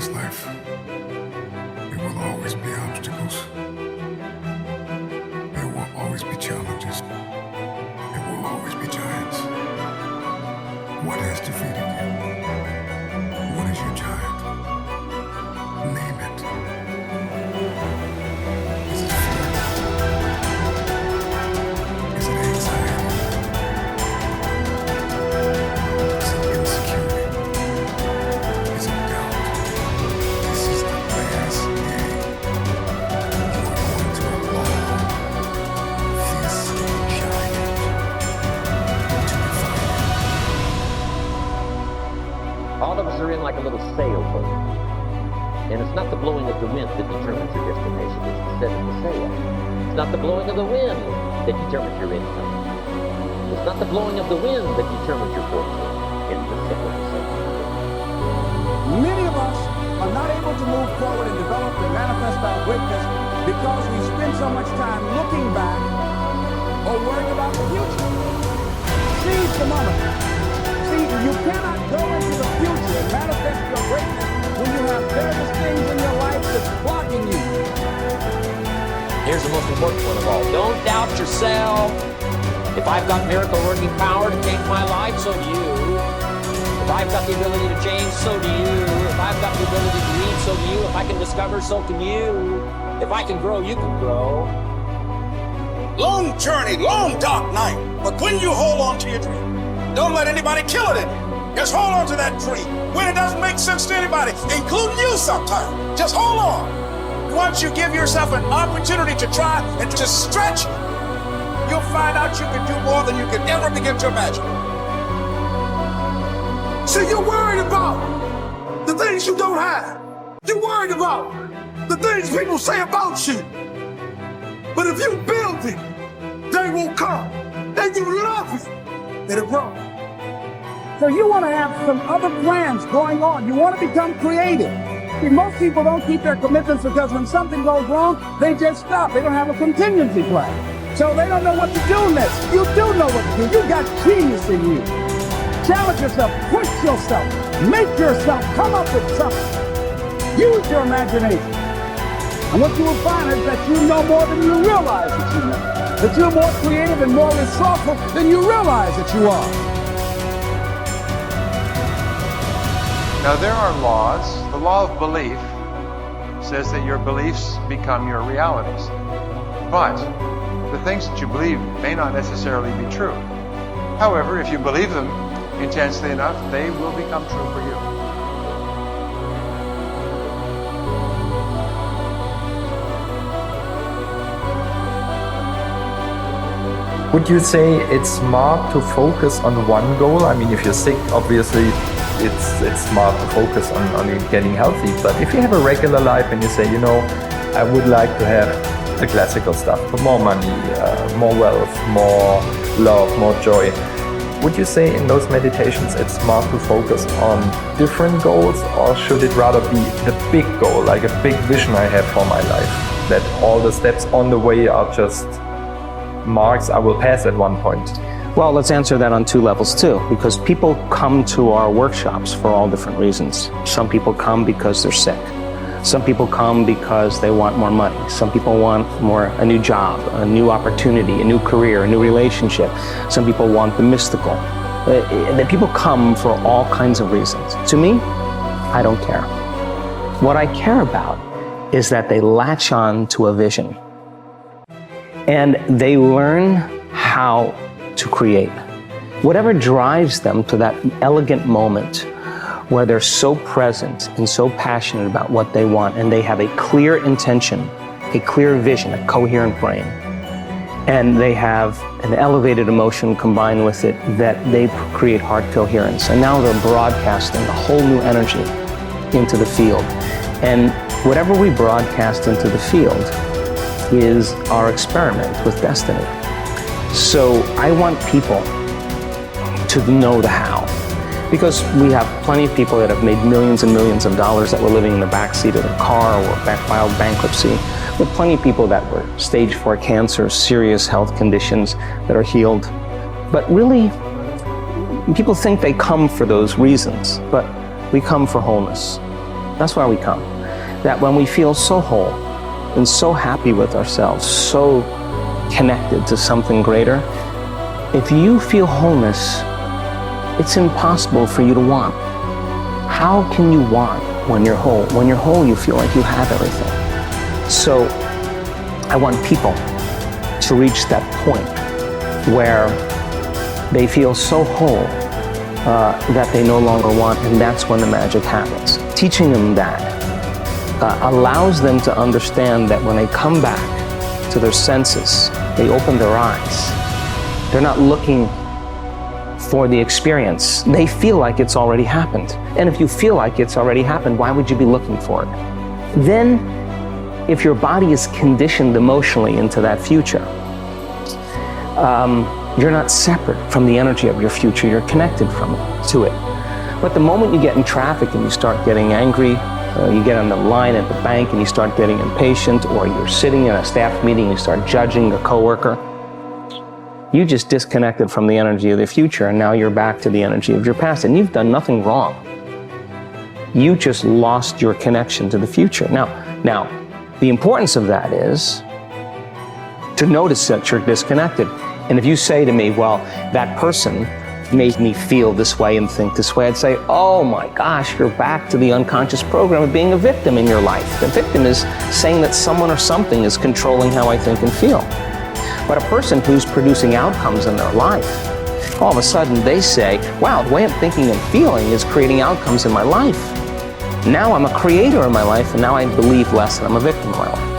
this life, there will always be obstacles. There will always be challenges. There will always be giants. What has defeated you? What is your giant? Name it. Is it fear? Is it anxiety? Is it insecurity? Is it doubt? This is the last day. You are going to allow this giant to define you. All of us are in like a little sailboat. And it's not the blowing of the wind that determines your destination, it's the setting the sail. It's not the blowing of the wind that determines your income. It's not the blowing of the wind that determines your fortune. It's the setting of the sail. Many of us are not able to move forward and develop and manifest our greatness because we spend so much time looking back or worrying about the future. Seize the moment. See, you cannot go into the future and manifest your greatness when you have various things in your life that's blocking you. Here's the most important one of all. Don't doubt yourself. If I've got miracle working power to change my life, so do you. If I've got the ability to change, so do you. If I've got the ability to read, so do you. If I can discover, so can you. If I can grow, you can grow. Long journey, long dark night. But when you hold on to your dream, don't let anybody kill it in you. Just hold on to that dream. When it doesn't make sense to anybody, including you sometimes, just hold on. Once you give yourself an opportunity to try and to stretch, you'll find out you can do more than you could ever begin to imagine. See, you're worried about the things you don't have. You're worried about the things people say about you. But if you build it, they will come. And you love it, it'll grow. So you want to have some other plans going on. You want to become creative. See, most people don't keep their commitments because when something goes wrong, they just stop. They don't have a contingency plan. So they don't know what to do next. You do know what to do. You got genius in you. Challenge yourself, push yourself, make yourself come up with something. Use your imagination. And what you will find is that you know more than you realize that you know. That you're more creative and more resourceful than you realize that you are. Now there are laws. The law of belief says that your beliefs become your realities. But the things that you believe may not necessarily be true. However, if you believe them intensely enough, they will become true for you. Would you say it's smart to focus on one goal? I mean, if you're sick, obviously it's smart to focus on getting healthy. But if you have a regular life and you say, you know, I would like to have the classical stuff, more money, more wealth, more love, more joy. Would you say in those meditations it's smart to focus on different goals, or should it rather be the big goal, like a big vision I have for my life, that all the steps on the way are just marks I will pass at one point? Well, let's answer that on two levels too, because people come to our workshops for all different reasons. Some people come because they're sick. Some people come because they want more money. Some people want a new job, a new opportunity, a new career, a new relationship. Some people want the mystical. The people come for all kinds of reasons. To me, I don't care. What I care about is that they latch on to a vision and they learn how to create. Whatever drives them to that elegant moment where they're so present and so passionate about what they want, and they have a clear intention, a clear vision, a coherent brain, and they have an elevated emotion combined with it, that they create heart coherence. And now they're broadcasting a whole new energy into the field. And whatever we broadcast into the field is our experiment with destiny. So I want people to know the how. Because we have plenty of people that have made millions and millions of dollars that were living in the backseat of their car or filed bankruptcy. We have plenty of people that were stage 4 cancer, serious health conditions that are healed. But really, people think they come for those reasons, but we come for wholeness. That's why we come. That when we feel so whole and so happy with ourselves, so connected to something greater, if you feel wholeness, it's impossible for you to want. How can you want when you're whole? When you're whole, you feel like you have everything. So I want people to reach that point where they feel so whole that they no longer want, and that's when the magic happens. Teaching them that allows them to understand that when they come back to their senses, they open their eyes. They're not looking for the experience. They feel like it's already happened. And if you feel like it's already happened, why would you be looking for it? Then, if your body is conditioned emotionally into that future, you're not separate from the energy of your future. You're connected to it. But the moment you get in traffic and you start getting angry, you get on the line at the bank and you start getting impatient, or you're sitting in a staff meeting and you start judging a coworker, you just disconnected from the energy of the future, and now you're back to the energy of your past, and you've done nothing wrong. You just lost your connection to the future. Now, the importance of that is to notice that you're disconnected. And if you say to me, well, that person made me feel this way and think this way, I'd say, oh my gosh, you're back to the unconscious program of being a victim in your life. The victim is saying that someone or something is controlling how I think and feel. But a person who's producing outcomes in their life, all of a sudden they say, wow, the way I'm thinking and feeling is creating outcomes in my life. Now I'm a creator in my life, and now I believe less and I'm a victim in my life.